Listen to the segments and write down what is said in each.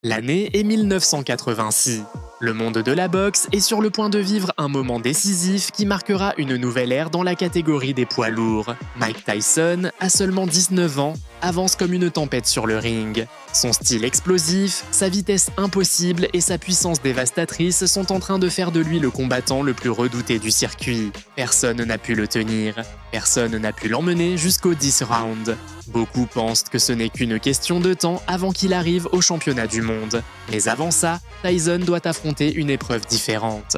L'année est 1986. Le monde de la boxe est sur le point de vivre un moment décisif qui marquera une nouvelle ère dans la catégorie des poids lourds. Mike Tyson, à seulement 19 ans, avance comme une tempête sur le ring. Son style explosif, sa vitesse impossible et sa puissance dévastatrice sont en train de faire de lui le combattant le plus redouté du circuit. Personne n'a pu le tenir. Personne n'a pu l'emmener jusqu'aux 10 rounds. Beaucoup pensent que ce n'est qu'une question de temps avant qu'il arrive au championnat du monde. Mais avant ça, Tyson doit affronter une épreuve différente.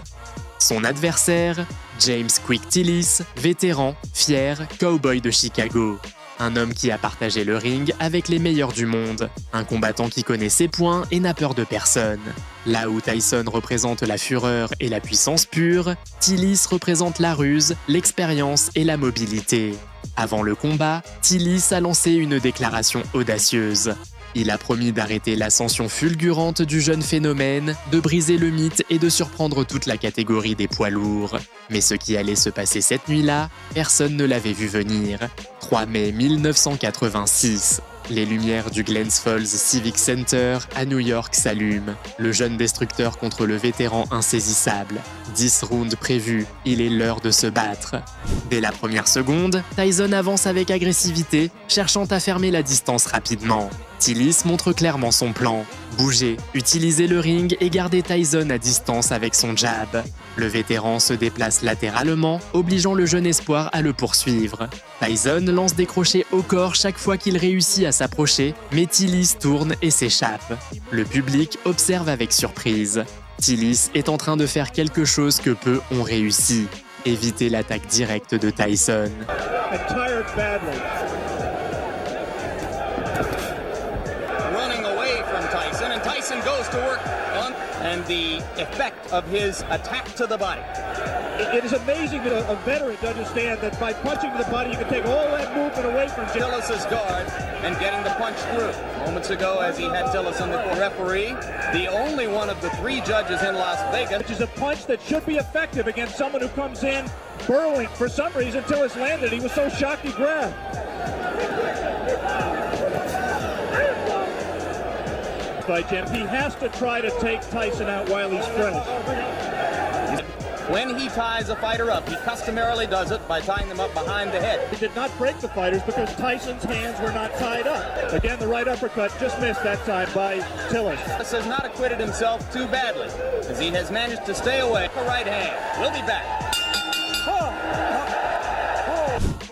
Son adversaire, James Quick Tillis, vétéran, fier, cowboy de Chicago. Un homme qui a partagé le ring avec les meilleurs du monde. Un combattant qui connaît ses points et n'a peur de personne. Là où Tyson représente la fureur et la puissance pure, Tillis représente la ruse, l'expérience et la mobilité. Avant le combat, Tillis a lancé une déclaration audacieuse. Il a promis d'arrêter l'ascension fulgurante du jeune phénomène, de briser le mythe et de surprendre toute la catégorie des poids lourds. Mais ce qui allait se passer cette nuit-là, personne ne l'avait vu venir. 3 mai 1986. Les lumières du Glens Falls Civic Center à New York s'allument. Le jeune destructeur contre le vétéran insaisissable. 10 rounds prévus, il est l'heure de se battre. Dès la première seconde, Tyson avance avec agressivité, cherchant à fermer la distance rapidement. Tillis montre clairement son plan. Bouger, utiliser le ring et garder Tyson à distance avec son jab. Le vétéran se déplace latéralement, obligeant le jeune espoir à le poursuivre. Tyson lance des crochets au corps chaque fois qu'il réussit à s'approcher, mais Tillis tourne et s'échappe. Le public observe avec surprise. Tillis est en train de faire quelque chose que peu ont réussi. Éviter l'attaque directe de Tyson. Tyson goes to work on and the effect of his attack to the body. It is amazing that a veteran to understand that by punching to the body you can take all that movement away from Tillis' guard and getting the punch through. Moments ago, as he had Tillis in the referee, the only one of the 3 judges in Las Vegas. Which is a punch that should be effective against someone who comes in burrowing. For some reason, Tillis landed. He was so shocked he grabbed. He has to try to take Tyson out while he's fresh. When he ties a fighter up, he customarily does it by tying them up behind the head. He did not break the fighters because Tyson's hands were not tied up. Again, the right uppercut just missed that time by Tillis. Tillis has not acquitted himself too badly, as he has managed to stay away. The right hand. We'll be back.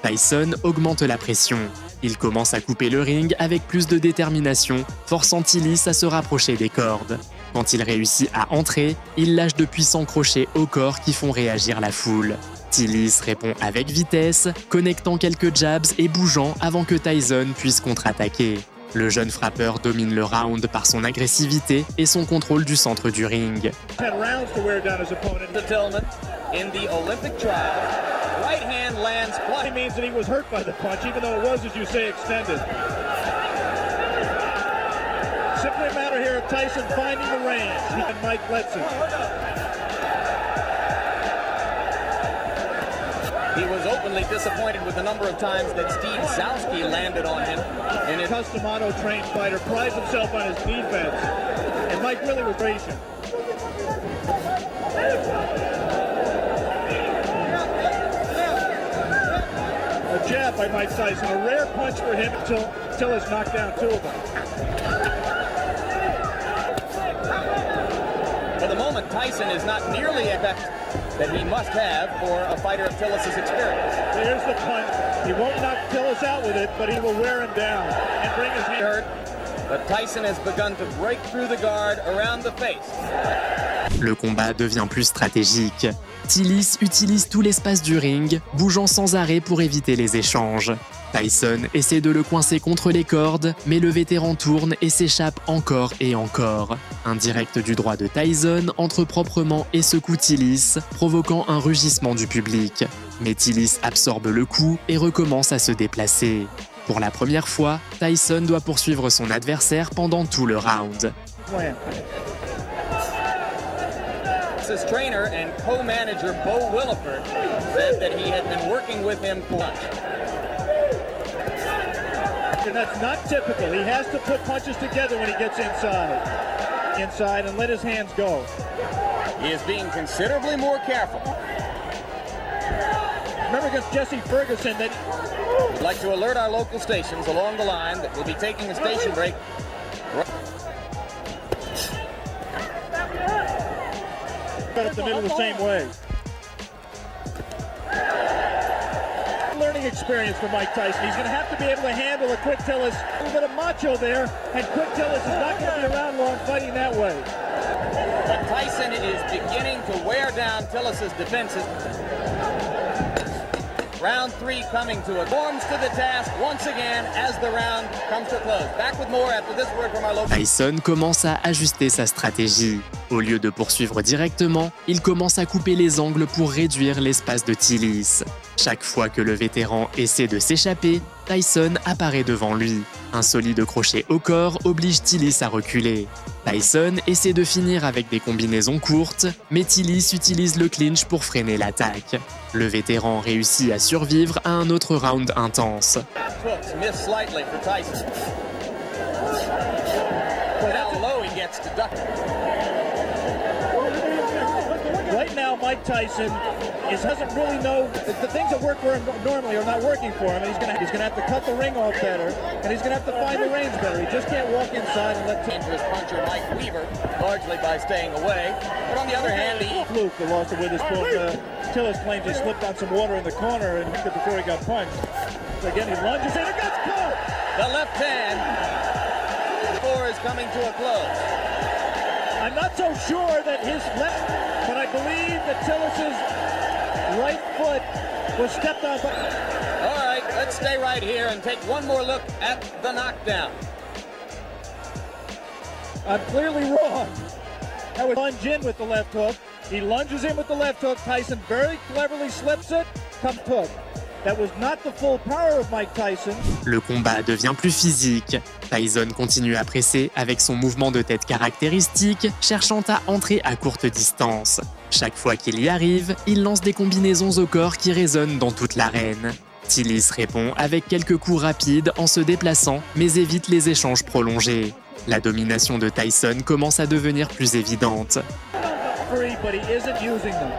Tyson augmente la pression. Il commence à couper le ring avec plus de détermination, forçant Tillis à se rapprocher des cordes. Quand il réussit à entrer, il lâche de puissants crochets au corps qui font réagir la foule. Tillis répond avec vitesse, connectant quelques jabs et bougeant avant que Tyson puisse contre-attaquer. Le jeune frappeur domine le round par son agressivité et son contrôle du centre du ring. In the Olympic trial, right hand lands flush. It means that he was hurt by the punch, even though it was, as you say, extended. Simply a matter here of Tyson finding the range. He and Mike Letson. He was openly disappointed with the number of times that Steve Zowski landed on him. And a custom auto-trained fighter prides himself on his defense. And Mike really was patient. A jab by Mike Tyson, a rare punch for him until Tillis knocked down 2 of them. For the moment, Tyson is not nearly effective that he must have for a fighter of Tillis' experience. Here's the punch. He won't knock Tillis out with it, but he will wear him down and bring his hand hurt. But Tyson has begun to break through the guard around the face. Le combat devient plus stratégique. Tillis utilise tout l'espace du ring, bougeant sans arrêt pour éviter les échanges. Tyson essaie de le coincer contre les cordes, mais le vétéran tourne et s'échappe encore et encore. Un direct du droit de Tyson entre proprement et secoue Tillis, provoquant un rugissement du public. Mais Tillis absorbe le coup et recommence à se déplacer. Pour la première fois, Tyson doit poursuivre son adversaire pendant tout le round. His trainer and co-manager Bo Williford said that he had been working with him for lunch. And that's not typical. He has to put punches together when he gets inside. inside and let his hands go. He is being considerably more careful. Remember against Jesse Ferguson that We'd like to alert our local stations along the line that we'll be taking a station break. got up the middle the same way. Learning experience for Mike Tyson. He's going to have to be able to handle a quick Tillis. A little bit of macho there, and quick Tillis is not going to be around long fighting that way. But Tyson is beginning to wear down Tillis's defenses. Round 3 coming to a forms to the task once again as the round comes to a close. Back with more after this word from our local. Tyson commence à ajuster sa stratégie. Au lieu de poursuivre directement, il commence à couper les angles pour réduire l'espace de Tillis. Chaque fois que le vétéran essaie de s'échapper, Tyson apparaît devant lui. Un solide crochet au corps oblige Tillis à reculer. Tyson essaie de finir avec des combinaisons courtes, mais Tillis utilise le clinch pour freiner l'attaque. Le vétéran réussit à survivre à un autre round intense. Hooks miss slightly for Tyson. But how low he gets to duck. Right now, Mike Tyson doesn't really know the things that work for him normally are not working for him. And he's gonna have to cut the ring off better, and he's gonna have to find the range better. He just can't walk inside and let Dangerous puncher Mike Weaver, largely by staying away. But on the other hand, he fluke that lost the witherspoon. Tillis claims he slipped on some water in the corner and before he got punched. So again, he lunges and it gets caught. The left hand score is coming to a close. I'm not so sure that his left, but I believe that Tillis's right foot was stepped on. All right, let's stay right here and take one more look at the knockdown. I'm clearly wrong. That was lunge in with the left hook. He lunges in with the left hook. Tyson very cleverly slips it. Comes hook. That was not the full power of Mike Tyson. Le combat devient plus physique. Tyson continue à presser avec son mouvement de tête caractéristique, cherchant à entrer à courte distance. Chaque fois qu'il y arrive, il lance des combinaisons au corps qui résonnent dans toute l'arène. Tillis répond avec quelques coups rapides en se déplaçant, mais évite les échanges prolongés. La domination de Tyson commence à devenir plus évidente. But he isn't using them.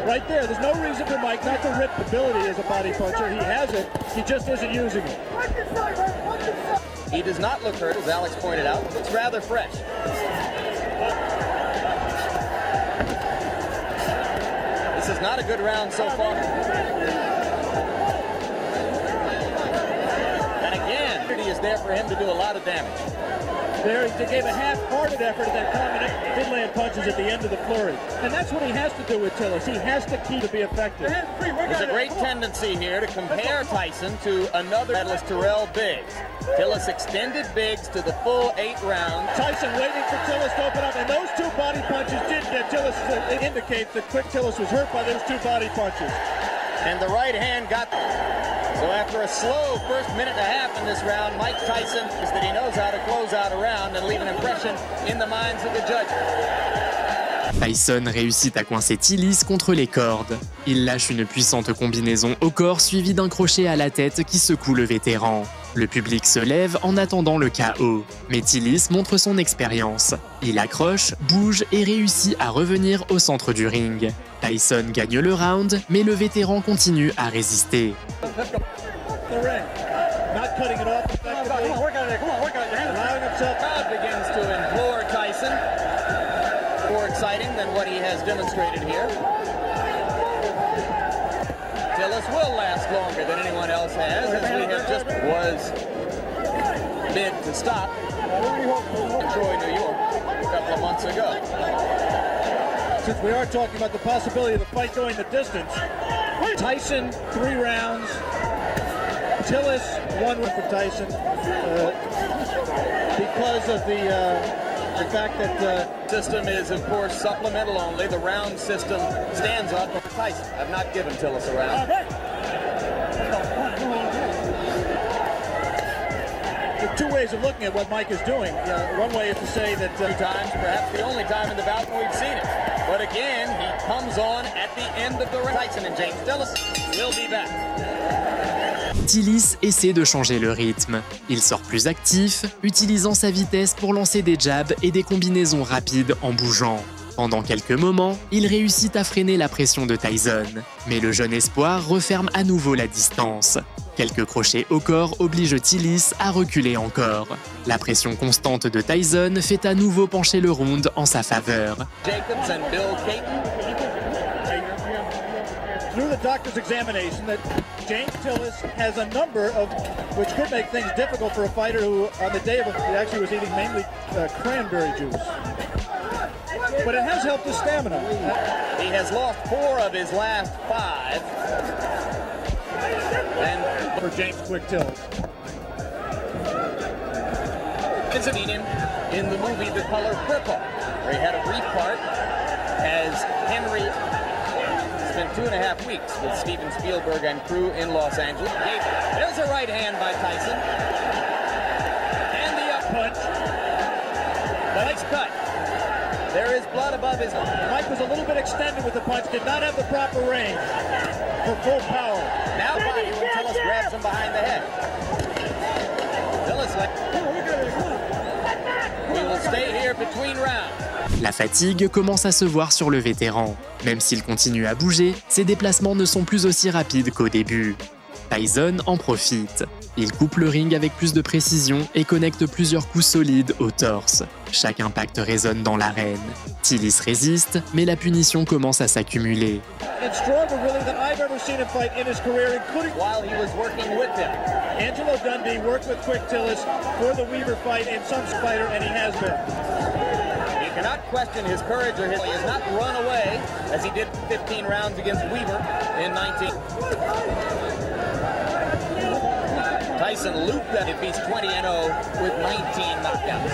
Right there, there's no reason for Mike not to rip ability as a body puncher. He has it, he just isn't using it. He does not look hurt, as Alex pointed out. Looks rather fresh. This is not a good round so far. And again, he is there for him to do a lot of damage. There, he gave a half-hearted effort at that comment, did land punches at the end of the flurry. And that's what he has to do with Tillis. He has to keep to be effective. There's a great tendency here to compare Tyson to another medalist, Terrell Biggs. Tillis extended Biggs to the full 8 rounds. Tyson waiting for Tillis to open up, and those 2 body punches did get Tillis. It indicates that quick Tillis was hurt by those 2 body punches. And the right hand got... So after a slow first minute and a half in this round, Mike Tyson is that he knows how to close out a round and leave an impression in the minds of the judges. Tyson réussit à coincer Tillis contre les cordes. Il lâche une puissante combinaison au corps suivie d'un crochet à la tête qui secoue le vétéran. Le public se lève en attendant le KO. Mais Tillis montre son expérience. Il accroche, bouge et réussit à revenir au centre du ring. Tyson gagne le round, mais le vétéran continue à résister. Begins to implore Tyson. More exciting than what he has demonstrated here. Tillis will last longer than anyone else has, as we have just was bid to stop in Troy, New York, a couple of months ago. Since we are talking about the possibility of the fight going the distance, Tyson 3 rounds, Tillis 1 win for Tyson because of the fact that the system is, of course, supplemental only. The round system stands up for Tyson. I've not given Tillis a round. There are 2 ways of looking at what Mike is doing. One way is to say that 2 times, perhaps the only time in the bout we've seen it. But again, he comes on at the end of the round. Tyson and James Tillis will be back. Tillis essaie de changer le rythme. Il sort plus actif, utilisant sa vitesse pour lancer des jabs et des combinaisons rapides en bougeant. Pendant quelques moments, il réussit à freiner la pression de Tyson. Mais le jeune espoir referme à nouveau la distance. Quelques crochets au corps obligent Tillis à reculer encore. La pression constante de Tyson fait à nouveau pencher le round en sa faveur. Through the doctor's examination that James Tillis has a number of, which could make things difficult for a fighter who, on the day of it, actually was eating mainly cranberry juice. But it has helped his stamina. He has lost 4 of his last 5. And For James Quick Tillis. visiting him in the movie The Color Purple, where he had a brief part as Henry. Spent 2.5 weeks with Steven Spielberg and crew in Los Angeles. There's a right hand by Tyson. And the up punch. Nice cut. There is blood above his eye. Mike was a little bit extended with the punch, did not have the proper range for full power. Now body when Tillis grabs him behind the head. Tillis like, we will stay here between rounds. La fatigue commence à se voir sur le vétéran. Même s'il continue à bouger, ses déplacements ne sont plus aussi rapides qu'au début. Tyson en profite. Il coupe le ring avec plus de précision et connecte plusieurs coups solides au torse. Chaque impact résonne dans l'arène. Tillis résiste, mais la punition commence à s'accumuler. While he was working with him. Angelo Dundee worked with Quick Tillis for the Weaver fight and some fighter, and he has been. You cannot question his courage or his. He has not run away as he did 15 rounds against Weaver in 19. Tyson looped that if he's 20-0 with 19 knockouts.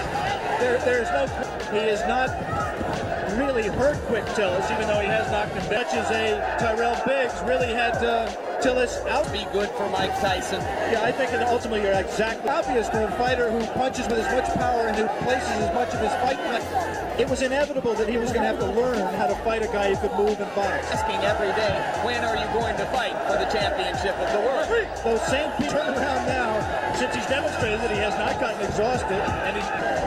There's no. He is not really hurt Quick Tillis, even though he has knocked him down. Much as a Tyrell Biggs really had Tillis out. Be good for Mike Tyson. Yeah, I think ultimately you're exactly obvious for a fighter who punches with as much power and who places as much of his fight. It was inevitable that he was going to have to learn how to fight a guy who could move and box. Asking every day, when are you going to fight for the championship of the world? Those same people turn around now, since he's demonstrated that he has not gotten exhausted, and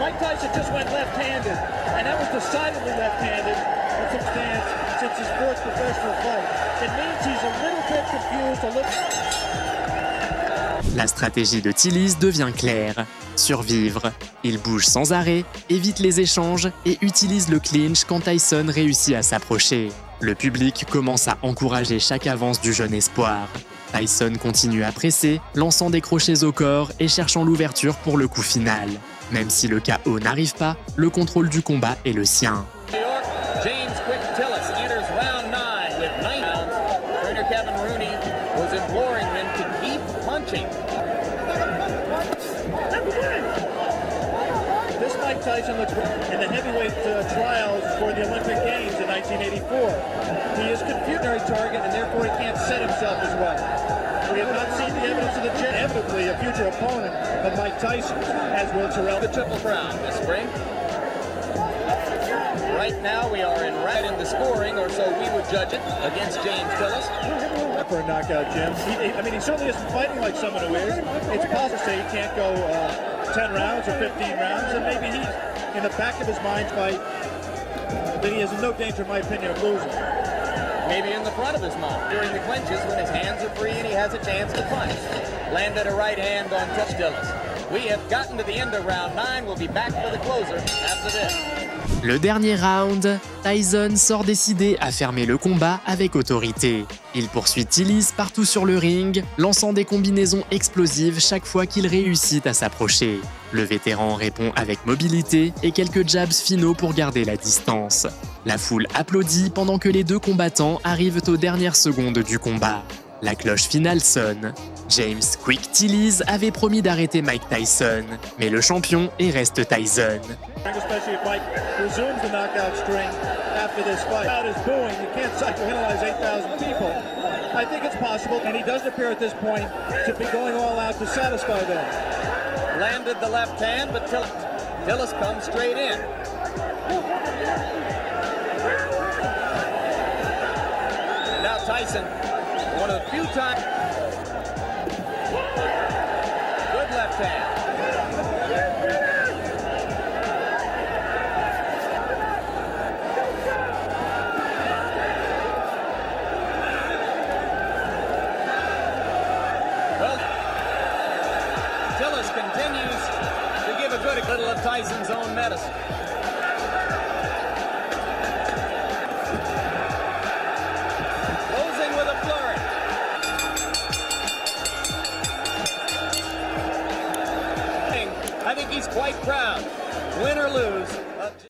Mike Tyson just went left-handed, and that was decidedly left-handed in some stance since his first professional fight. It means he's a little bit confused, a little... La stratégie de Tillis devient claire. Survivre. Il bouge sans arrêt, évite les échanges et utilise le clinch quand Tyson réussit à s'approcher. Le public commence à encourager chaque avance du jeune espoir. Tyson continue à presser, lançant des crochets au corps et cherchant l'ouverture pour le coup final. Même si le KO n'arrive pas, le contrôle du combat est le sien. James Quick Tillis enters round 9 with 9 rounds. Trainer Kevin Rooney was imploring him to keep punching. This Mike Tyson looks in the heavyweight trials for the Olympic Games in 1984. He is confused target and therefore he can't set himself as well. We have not seen the evidence of the inevitably a future opponent of Mike Tyson, as will Terrell. The Triple Crown this spring. Right now we are in right in the scoring, or so we would judge it, against James Tillis. For a knockout, Jim. He certainly isn't fighting like someone who is. It's possible to say he can't go 10 rounds or 15 rounds, and maybe he's in the back of his mind fight that he is in no danger, in my opinion, of losing. Maybe in the front of his mind during the clinches when his hands are free and he has a chance to punch. Landed a right hand on Tillis. We have gotten to the end of round 9. We'll be back for the closer after this. Le dernier round, Tyson sort décidé à fermer le combat avec autorité. Il poursuit Tillis partout sur le ring, lançant des combinaisons explosives chaque fois qu'il réussit à s'approcher. Le vétéran répond avec mobilité et quelques jabs finaux pour garder la distance. La foule applaudit pendant que les deux combattants arrivent aux dernières secondes du combat. La cloche finale sonne. James Quick Tillis avait promis d'arrêter Mike Tyson, mais le champion est reste Tyson. Especially if Mike resumes the knockout string after this fight. Crowd is booing. You can't psychoanalyze 8,000 people. I think it's possible, and he doesn't appear at this point to be going all out to satisfy them. Landed the left hand, but Tillis comes straight in. Now Tyson, one of the few times Tillis continues to give a good little of Tyson's own medicine. Closing with a flurry. I think he's quite proud. Win or lose,